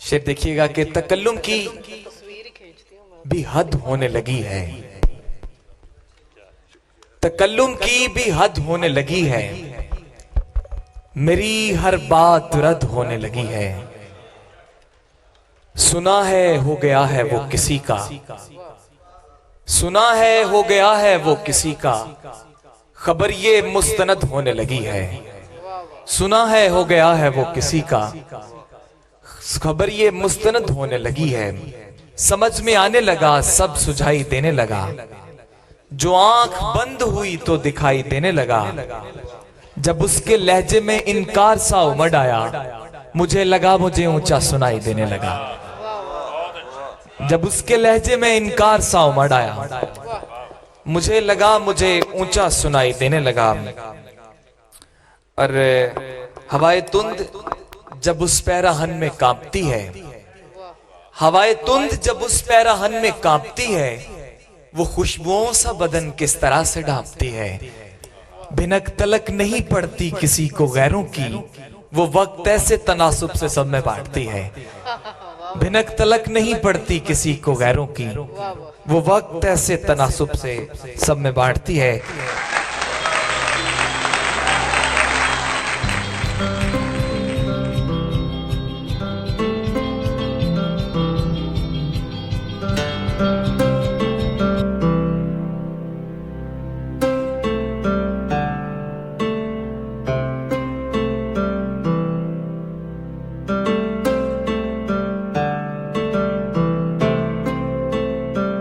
शेर देखिएगा कि तकल्लुम की भी हद होने लगी है, तकल्लुम की भी हद होने लगी है, मेरी हर बात रद्द होने लगी है। सुना है हो गया है वो किसी का, सुना है हो गया है वो किसी का, खबर ये मुस्तनद होने लगी है। सुना है हो गया है वो किसी का, खबर ये मुस्तनद होने लगी है। समझ में आने लगा सब सुझाई देने लगा, जो आंख बंद हुई तो दिखाई देने लगा। जब उसके लहजे में इनकार सा उमड़ आया, मुझे लगा मुझे ऊंचा सुनाई देने लगा। जब उसके लहजे में इनकार सा उमड़ आया, मुझे लगा मुझे ऊंचा सुनाई देने लगा। और हवाए तुंद जब उस पैराहन में कांपती है, हवाए तुंद जब उस पैराहन में कांपती है, वो खुशबुओं सा बदन किस तरह से ढांपती है। भिनक तलक नहीं पड़ती किसी को गैरों की, वो वक्त ऐसे तनासुब से सब में बांटती है। भिनक तलक नहीं पड़ती किसी को गैरों की, वो वक्त ऐसे तनासुब से सब में बांटती है।